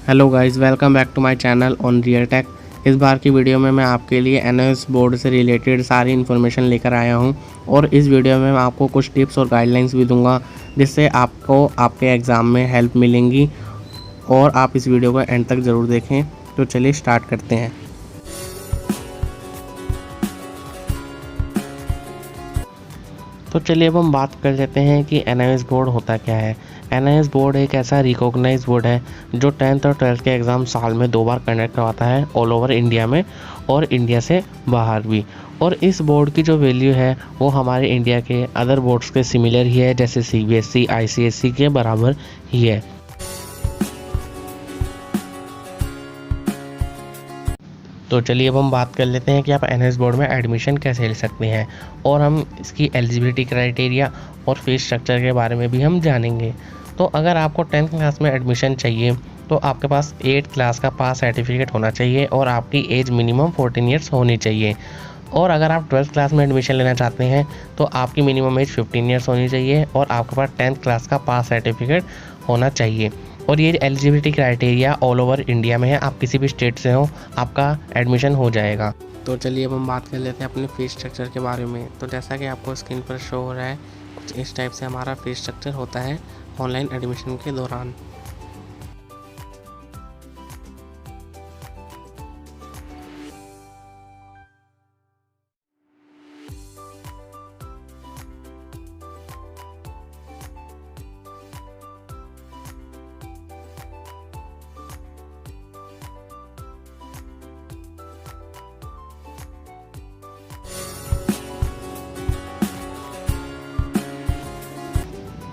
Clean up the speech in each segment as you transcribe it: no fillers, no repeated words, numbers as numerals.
Hello guys, welcome back to my channel on real tech. इस बार की video में मैं आपके लिए एनओएस बोर्ड से रिलेटेड सारी इन्फॉर्मेशन लेकर आया हूं और इस वीडियो में मैं आपको कुछ टिप्स और गाइडलाइंस भी दूंगा जिससे आपको आपके एग्ज़ाम में हेल्प मिलेंगी और आप इस वीडियो को एंड तक ज़रूर देखें। तो चलिए स्टार्ट करते हैं। तो चलिए अब हम बात कर लेते हैं कि एनओएस बोर्ड होता क्या है। एनओएस बोर्ड एक ऐसा रिकॉग्नाइज बोर्ड है जो 10th और 12th के एग्ज़ाम साल में 2 बार कंडक्ट करवाता है ऑल ओवर इंडिया में और इंडिया से बाहर भी। और इस बोर्ड की जो वैल्यू है वो हमारे इंडिया के अदर बोर्ड्स के सिमिलर ही है, जैसे सीबीएसई आईसीएसई के बराबर ही है। तो चलिए अब हम बात कर लेते हैं कि आप एनओएस बोर्ड में एडमिशन कैसे ले सकते हैं और हम इसकी एलिजिबिलिटी क्राइटेरिया और फीस स्ट्रक्चर के बारे में भी हम जानेंगे। तो अगर आपको 10th क्लास में एडमिशन चाहिए तो आपके पास 8th क्लास का पास सर्टिफिकेट होना चाहिए और आपकी एज मिनिमम 14 ईयर्स होनी चाहिए। और अगर आप 12th क्लास में एडमिशन लेना चाहते हैं तो आपकी मिनिमम एज 15 ईयर्स होनी चाहिए और आपके पास 10th क्लास का पास सर्टिफिकेट होना चाहिए। और ये eligibility criteria all over India में है, आप किसी भी स्टेट से हो आपका एडमिशन हो जाएगा। तो चलिए अब हम बात कर लेते हैं अपने फीस स्ट्रक्चर के बारे में। तो जैसा कि आपको स्क्रीन पर शो हो रहा है, कुछ इस टाइप से हमारा फीस स्ट्रक्चर होता है ऑनलाइन एडमिशन के दौरान।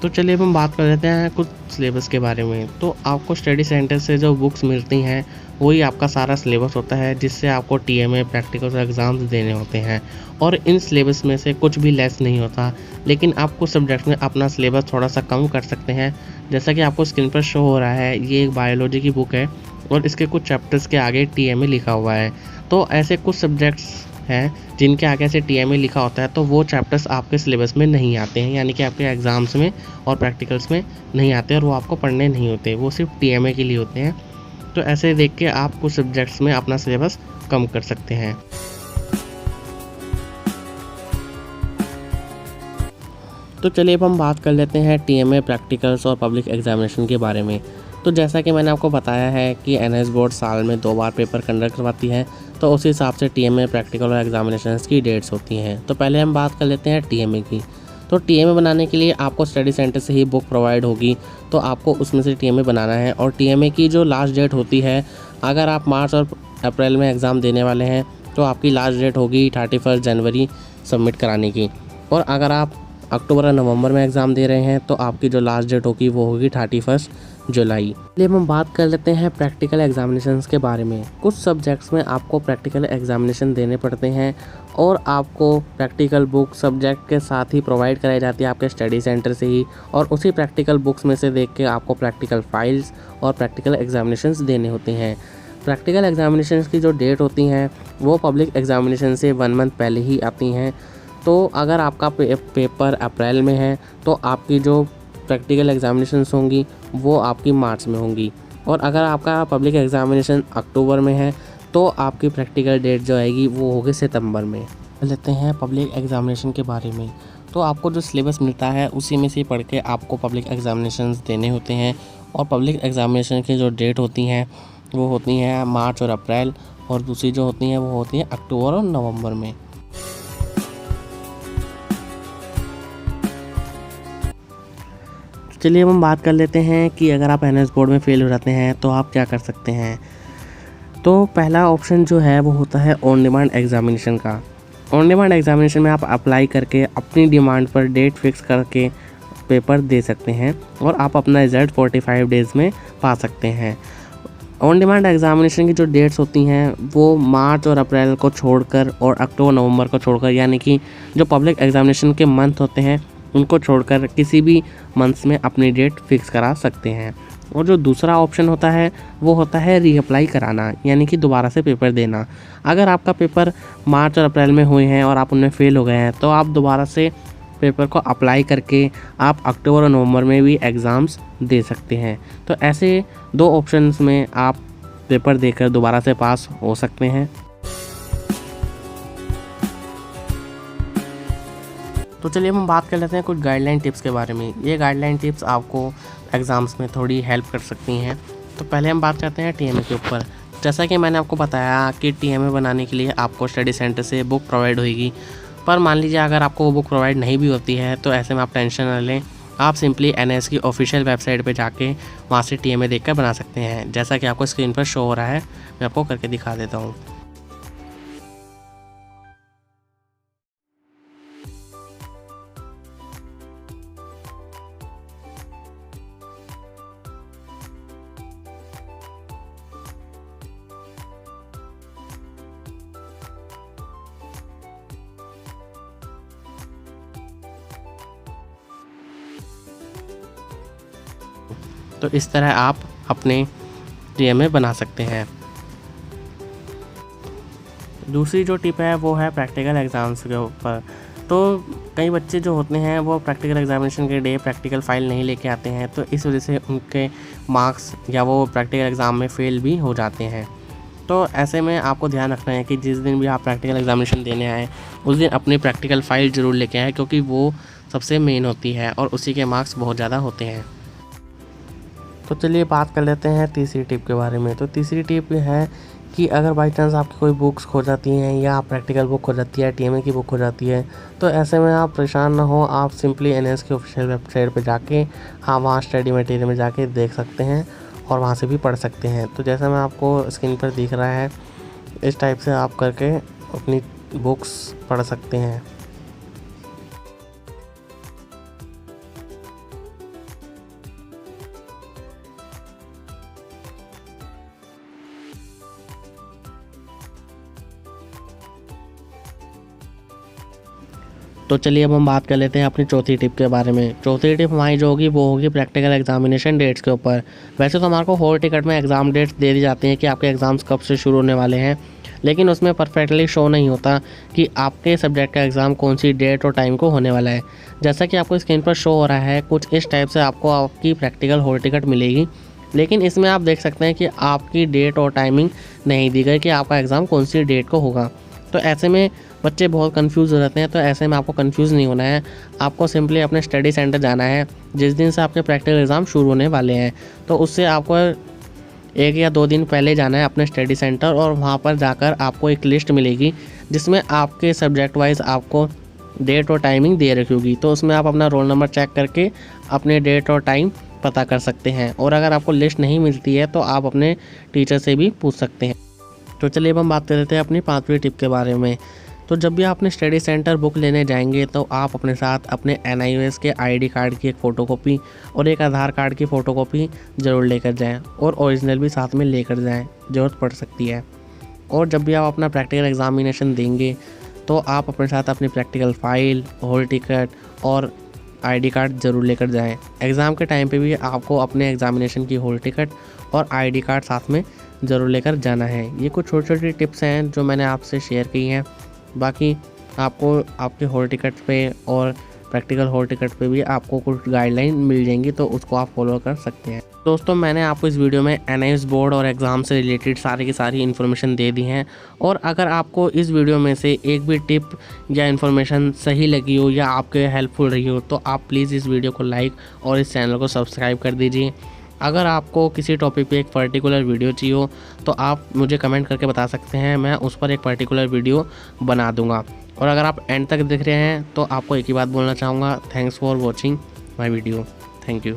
तो चलिए अब हम बात कर लेते हैं कुछ सिलेबस के बारे में। तो आपको स्टडी सेंटर से जो बुक्स मिलती हैं वही आपका सारा सिलेबस होता है, जिससे आपको टीएमए प्रैक्टिकल्स एग्ज़ाम्स देने होते हैं। और इन सिलेबस में से कुछ भी लेस नहीं होता, लेकिन आप कुछ सब्जेक्ट्स में अपना सिलेबस थोड़ा सा कम कर सकते हैं। जैसा कि आपको स्क्रीन पर शो हो रहा है, ये एक बायोलॉजी की बुक है और इसके कुछ चैप्टर्स के आगे टीएमए लिखा हुआ है। तो ऐसे कुछ सब्जेक्ट्स हैं जिनके आगे से टीएमए लिखा होता है, तो वो चैप्टर्स आपके सिलेबस में नहीं आते हैं, यानी कि आपके एग्ज़ाम्स में और प्रैक्टिकल्स में नहीं आते और वो आपको पढ़ने नहीं होते, वो सिर्फ टीएमए के लिए होते हैं। तो ऐसे देख के आप कुछ सब्जेक्ट्स में अपना सिलेबस कम कर सकते हैं। तो चलिए अब हम बात कर लेते हैं टीएमए प्रैक्टिकल्स और पब्लिक एग्जामिनेशन के बारे में। तो जैसा कि मैंने आपको बताया है कि एनओएस बोर्ड साल में 2 बार पेपर कंडक्ट करवाती है, तो उस हिसाब से टीएमए प्रैक्टिकल और एग्जामिनेशंस की डेट्स होती हैं। तो पहले हम बात कर लेते हैं टीएमए की। तो टीएमए बनाने के लिए आपको स्टडी सेंटर से ही बुक प्रोवाइड होगी, तो आपको उसमें से टीएमए बनाना है। और टीएमए की जो लास्ट डेट होती है, अगर आप मार्च और अप्रैल में एग्ज़ाम देने वाले हैं तो आपकी लास्ट डेट होगी 31 जनवरी सबमिट कराने की। और अगर आप अक्टूबर और नवंबर में एग्ज़ाम दे रहे हैं तो आपकी जो लास्ट डेट होगी वो होगी 31 जुलाई। चलिए हम बात कर लेते हैं प्रैक्टिकल एग्जामिनेशंस के बारे में। कुछ सब्जेक्ट्स में आपको प्रैक्टिकल एग्जामिनेशन देने पड़ते हैं और आपको प्रैक्टिकल बुक सब्जेक्ट के साथ ही प्रोवाइड कराई जाती है आपके स्टडी सेंटर से ही, और उसी प्रैक्टिकल बुक्स में से देख के आपको प्रैक्टिकल फाइल्स और प्रैक्टिकल एग्जामिनेशंस देने होते हैं। प्रैक्टिकल एग्जामिनेशंस की जो डेट होती हैं वो पब्लिक एग्जामिनेशन से 1 मंथ पहले ही आती हैं। तो अगर आपका पेपर अप्रैल में है तो आपकी जो प्रैक्टिकल एग्जामिनेशंस होंगी वो आपकी मार्च में होंगी, और अगर आपका पब्लिक एग्जामिनेशन अक्टूबर में है तो आपकी प्रैक्टिकल डेट जो आएगी वो होगी सितंबर में। लेते हैं पब्लिक एग्जामिनेशन के बारे में। तो आपको जो सिलेबस मिलता है उसी में से पढ़ के आपको पब्लिक एग्जामिनेशंस देने होते हैं, और पब्लिक एग्जामिनेशन की जो डेट होती हैं वो होती हैं मार्च और अप्रैल, और दूसरी जो होती हैं वो होती हैं अक्टूबर और नवंबर में। चलिए अब हम बात कर लेते हैं कि अगर आप एनओएस बोर्ड में फ़ेल हो जाते हैं तो आप क्या कर सकते हैं। तो पहला ऑप्शन जो है वो होता है ऑन डिमांड एग्जामिनेशन का। ऑन डिमांड एग्जामिनेशन में आप अप्लाई करके अपनी डिमांड पर डेट फिक्स करके पेपर दे सकते हैं और आप अपना रिज़ल्ट 45 डेज़ में पा सकते हैं। ऑन डिमांड एग्जामिनेशन की जो डेट्स होती हैं वो मार्च और अप्रैल को छोड़कर और अक्टूबर नवंबर को छोड़कर, यानी कि जो पब्लिक एग्जामिनेशन के मंथ होते हैं उनको छोड़कर किसी भी मंथ्स में अपनी डेट फिक्स करा सकते हैं। और जो दूसरा ऑप्शन होता है वो होता है रीअप्लाई कराना, यानी कि दोबारा से पेपर देना। अगर आपका पेपर मार्च और अप्रैल में हुए हैं और आप उनमें फ़ेल हो गए हैं तो आप दोबारा से पेपर को अप्लाई करके आप अक्टूबर और नवंबर में भी एग्ज़ाम्स दे सकते हैं। तो ऐसे 2 ऑप्शंस में आप पेपर देकर दोबारा से पास हो सकते हैं। तो चलिए अब हम बात कर लेते हैं कुछ गाइडलाइन टिप्स के बारे में। ये गाइडलाइन टिप्स आपको एग्ज़ाम्स में थोड़ी हेल्प कर सकती हैं। तो पहले हम बात करते हैं टीएमए के ऊपर। जैसा कि मैंने आपको बताया कि टीएमए बनाने के लिए आपको स्टडी सेंटर से बुक प्रोवाइड होगी, पर मान लीजिए अगर आपको वो बुक प्रोवाइड नहीं भी होती है तो ऐसे में आप टेंशन न लें। आप सिंपली एनआईएस की ऑफिशियल वेबसाइट पे जाके वहाँ से टीएमए देखकर बना सकते हैं। जैसा कि आपको स्क्रीन पर शो हो रहा है, मैं आपको करके दिखा देता हूँ। तो इस तरह आप अपने टीएमए बना सकते हैं। दूसरी जो टिप है वो है प्रैक्टिकल एग्ज़ाम्स के ऊपर। तो कई बच्चे जो होते हैं वो प्रैक्टिकल एग्जामिनेशन के डे प्रैक्टिकल फ़ाइल नहीं लेके आते हैं, तो इस वजह से उनके मार्क्स या वो प्रैक्टिकल एग्ज़ाम में फ़ेल भी हो जाते हैं। तो ऐसे में आपको ध्यान रखना है कि जिस दिन भी आप प्रैक्टिकल एग्जामिनेशन देने आएँ उस दिन अपनी प्रैक्टिकल फ़ाइल ज़रूर लेके आएँ, क्योंकि वो सबसे मेन होती है और उसी के मार्क्स बहुत ज़्यादा होते हैं। तो चलिए बात कर लेते हैं तीसरी टिप के बारे में। तो तीसरी टिप है कि अगर बाई चांस आपकी कोई बुक्स खो जाती हैं या प्रैक्टिकल बुक खो जाती है, टीएमए की बुक खो जाती है, तो ऐसे में आप परेशान ना हो। आप सिंपली एनआईएस की ऑफिशियल वेबसाइट पे जाके वहाँ स्टडी मटेरियल में जाके देख सकते हैं और वहाँ से भी पढ़ सकते हैं। तो जैसा मैं आपको स्क्रीन पर दिख रहा है, इस टाइप से आप करके अपनी बुक्स पढ़ सकते हैं। तो चलिए अब हम बात कर लेते हैं अपनी चौथी टिप के बारे में। चौथी टिप हमारी जो होगी वो होगी प्रैक्टिकल एग्जामिनेशन डेट्स के ऊपर। वैसे तो हमारे को हॉल टिकट में एग्ज़ाम डेट्स दे दी जाती हैं कि आपके एग्ज़ाम्स कब से शुरू होने वाले हैं, लेकिन उसमें परफेक्टली शो नहीं होता कि आपके सब्जेक्ट का एग्ज़ाम कौन सी डेट और टाइम को होने वाला है। जैसा कि आपको स्क्रीन पर शो हो रहा है, कुछ इस टाइप से आपको आपकी प्रैक्टिकल हॉल टिकट मिलेगी, लेकिन इसमें आप देख सकते हैं कि आपकी डेट और टाइमिंग नहीं दी गई कि आपका एग्ज़ाम कौन सी डेट को होगा। तो ऐसे में बच्चे बहुत कंफ्यूज हो जाते हैं। तो ऐसे में आपको कंफ्यूज नहीं होना है, आपको सिंपली अपने स्टडी सेंटर जाना है जिस दिन से आपके प्रैक्टिकल एग्ज़ाम शुरू होने वाले हैं। तो उससे आपको 1 या 2 दिन पहले जाना है अपने स्टडी सेंटर, और वहाँ पर जाकर आपको एक लिस्ट मिलेगी जिसमें आपके सब्जेक्ट वाइज आपको डेट और टाइमिंग दे रखी होगी। तो उसमें आप अपना रोल नंबर चेक करके अपने डेट और टाइम पता कर सकते हैं। और अगर आपको लिस्ट नहीं मिलती है तो आप अपने टीचर से भी पूछ सकते हैं। तो चलिए अब हम बात कर लेते हैं अपनी 5वीं टिप के बारे में। तो जब भी आप अपने स्टडी सेंटर बुक लेने जाएंगे तो आप अपने साथ अपने एनआईओएस के आईडी कार्ड की एक फ़ोटोकॉपी और एक आधार कार्ड की फ़ोटोकॉपी ज़रूर लेकर जाएं, और ओरिजिनल भी साथ में लेकर जाएं, ज़रूरत पड़ सकती है। और जब भी आप अपना प्रैक्टिकल एग्जामिनेशन देंगे तो आप अपने साथ अपनी प्रैक्टिकल फ़ाइल, हॉल टिकट और आईडी कार्ड ज़रूर लेकर जाएं। एग्ज़ाम के टाइम पे भी आपको अपने एग्जामिनेशन की हॉल टिकट और आईडी कार्ड साथ में ज़रूर लेकर जाना है। ये कुछ छोटी छोटी टिप्स हैं जो मैंने आपसे शेयर की हैं। बाकी आपको आपके हॉल टिकट पे और प्रैक्टिकल हॉल टिकट पे भी आपको कुछ गाइडलाइन मिल जाएंगी, तो उसको आप फॉलो कर सकते हैं। दोस्तों, मैंने आपको इस वीडियो में एनआईएस बोर्ड और एग्ज़ाम से रिलेटेड सारी की सारी इन्फॉर्मेशन दे दी हैं। और अगर आपको इस वीडियो में से एक भी टिप या इन्फॉर्मेशन सही लगी हो या आपके हेल्पफुल रही हो तो आप प्लीज़ इस वीडियो को लाइक और इस चैनल को सब्सक्राइब कर दीजिए। अगर आपको किसी टॉपिक पे एक पर्टिकुलर वीडियो चाहिए हो तो आप मुझे कमेंट करके बता सकते हैं, मैं उस पर एक पर्टिकुलर वीडियो बना दूंगा। और अगर आप एंड तक देख रहे हैं तो आपको एक ही बात बोलना चाहूँगा, thanks for watching my video. Thank you.